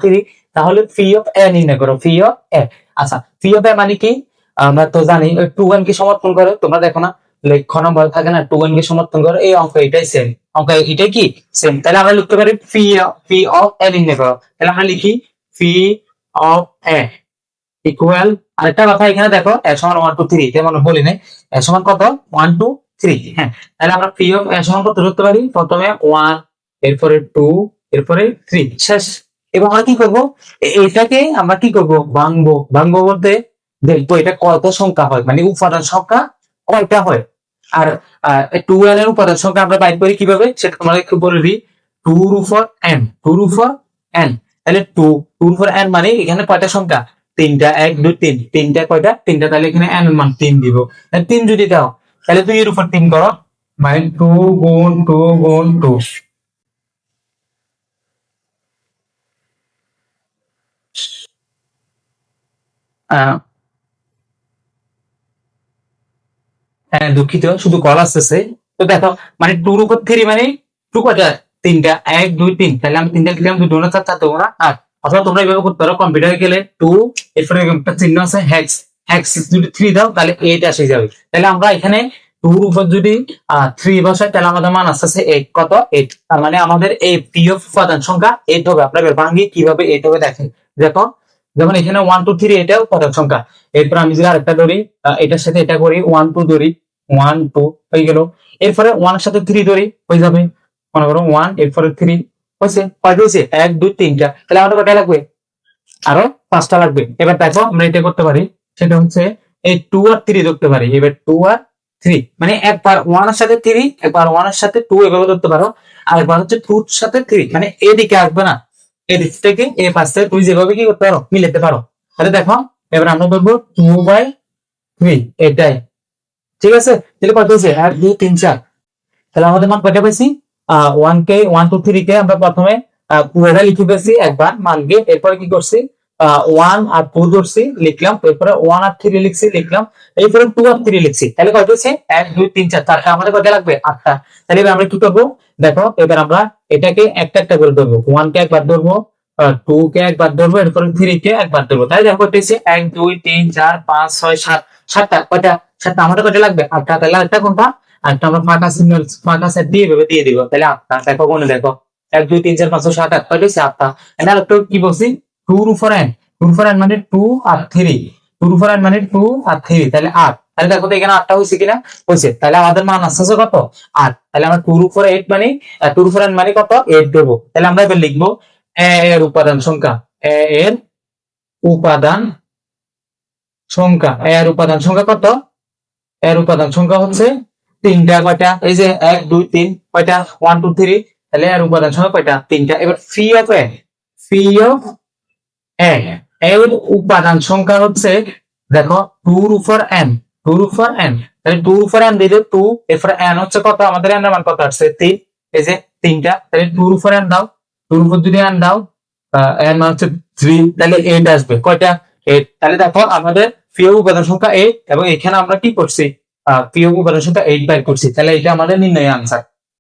3, তাহলে fee of এ নির্ণয় করো, ফি অফ এ। আচ্ছা, ফি অফ এ মানে কি? আমরা তো জানি 2n কে সমর্থন করে, তোমরা দেখো না খ নম্বর থাকে না 2n কে সমর্থন করে, এই অঙ্ক এটাই সেম, অঙ্ক এটাই কি সেম। তাহলে আমরা লিখতে পারি ফি অফ এ নির্ণয় করো। তাহলে আমরা লিখি ফি অফ এ ইকুয়াল, আরেকটা কথা এখানে দেখো এ সমান 1 2 3, কেমন বলি নাই, এ সমান কত 1 2 3। হ্যাঁ, তাহলে আমরা পি অফ এ সমান কত ধরতে পারি, প্রথমে 1, এরপরে 2, এরপরে 3, শেষ। এবার আমরা কি করব, এটাকে আমরা কি করব, ভাঙবো। ভাঙবো বলতে দেখবো এটা কত সংখ্যা হয়, মানে উপাদান সংখ্যা কয়টা হয়। আর 2n এর উপাদান সংখ্যা আমরা বাইর করি কিভাবে, সেটা তোমাদের একটু বলে দিই। 2 এর উপর n, 2 এর উপর n, তাহলে 2 এর উপর n মানে এখানে কয়টা সংখ্যা, তিনটা, 1 2 3, তিনটা কয়টা, তিনটা, তাহলে এখানে n এর মান 3 দিব। 3 যদি দাও তাহলে 2 এর উপর 3 করো, মানে 2 গুণ 2 গুণ 2। হ্যাঁ দুঃখিত, শুধু কল আসতেছে। তো দেখো মানে 2 এর উপর 3 মানে 2 কয়টা, তিনটা, 1 2 3, তাহলে আমি তিনটা লিখলাম, 2 না 4 4 দেবো না 8। অথবা তোমরা এইভাবে করতে পারো, কম্পিউটারে গেলে 2, এরপরে একটা চিহ্ন আছে হেক্স, হেক্স যদি 3 দাও তাহলে 8 আসে যাবে। তাহলে আমরা এখানে 2 এর উপর যদি 3 বসাই তাহলে আমাদের মান আসতেছে 8, কত 8। তার মানে আমাদের এই পি অফ উপাদান সংখ্যা 8 হবে। আপনাদের ভাঙি কিভাবে 8 হবে দেখেন, দেখো যেমন এখানে 1 2 3 এটাও উপাদান সংখ্যা। এরপর আমি যদি আরেকটা ধরি, এটার সাথে এটা করি, 1 2 ধরি, 1 2 হয়ে গেল। এরপরে 1 এর সাথে 3 ধরি, হয়ে যাবে, মনে করো 1 এরপরে 3 হয়েছে, কয়টা হয়েছে 1 2 3টা। তাহলে আমাদের কয়টা লাগবে, আরো 5টা লাগবে। এবার দেখো আমরা এটা করতে পারি, সেটা হচ্ছে এই 2 আর 3 ধরতে পারি। এবার 2 আর 3 মানে একবার 1 এর সাথে 3, একবার 1 এর সাথে 2 এভাবে ধরতে পারো, আর একবার হচ্ছে 2 এর সাথে 3, মানে এদিকে আসবে না, এদিক থেকে এই পাশ থেকে তুই যেভাবে কি করতে পারো, মিলাতে পারো। তাহলে দেখো এবার আমরা বলবো 2/3, এটাই ঠিক আছে। তাহলে কত হচ্ছে 1 2 3 4, তাহলে আমাদের মান কয়টা পেয়েছি, 1 কে 1 2 3 কে আমরা প্রথমে পুরোটা লিখে পেয়েছি একবার মান কে, এরপরে কি করছি 1 আর 2 ধরছি লিখলাম, এরপরে 1 আর 3 লিখছি লিখলাম, এরপরে 2 আর 3 লিখছি। তাহলে কয়টা হচ্ছে 1 2 3 4, তারপরে আমাদের কয়টা লাগবে 8টা। তাহলে এবার আমরা কি করবো, দেখো এবার আমরা এটাকে একটা একটা করে ধরবো, 1 কে একবার ধরবো, 2 কে একবার ধরবো, এরপরে 3 কে একবার ধরবো। তাহলে দেখো কয়টা হচ্ছে 1 2 3 4 5 6 7, 7টা, কয়টা 7টা, আমাদের কয়টা লাগবে 8টা। তাহলে আরেকটা কোনটা, আরেকটা আমরা ফাঁকা সিগন্যাল, ফাঁকা সেট দিয়ে এভাবে দিয়ে দিব, তাহলে 8টা। দেখো কোনে দেখো 1 2 3 4 5 6 7 8, কয়টা হচ্ছে 8টা। এন্ড আরেকটা কি বলছি, 2 এর উপর n, 2 এর উপর n মানে 2 আর 3, 2 এর উপর n মানে 2 আর 3, তাহলে 8। তাহলে দেখো তো এখানে 8টা হয়েছে কিনা, হয়েছে। তাহলে আমাদের মান আসছে কত 8। তাহলে আমরা 2 এর উপর 8 মানে 2 এর উপর n মানে কত 8 দেবো। তাহলে আমরা এবার লিখবো a এর উপাদান সংখ্যা, a এর উপাদান সংখ্যা, a এর উপাদান সংখ্যা কত, এর উপাদান সংখ্যা হচ্ছে 3টা। কয়টা, এই যে 1 2 3, কয়টা 1 2 3, তাহলে এর উপাদান সংখ্যা কয়টা 3টা। এবার fee of A, fee of এ এর উপাদান সংখ্যা হচ্ছে দেখো 2 এর উপর n, 2 এর উপর n, তাহলে 2 এর উপর n দিলে 2, এরপর n হচ্ছে কত, আমাদের n এর মান কত আসছে 3, এই যে 3টা, তাহলে 2 এর উপর n দাও, 2 এর উপর যদি n দাও, n মান হচ্ছে 3, তাহলে 8 আসবে, কয়টা 8। তাহলে দেখো আমাদের ফি অফ উপাদান সংখ্যা 8, এবং এখানে আমরা কি করছি, পি অফ উপাদান সংখ্যা 8 বাইর করছি। তাহলে এটা আমাদের নির্ণয় আনসার।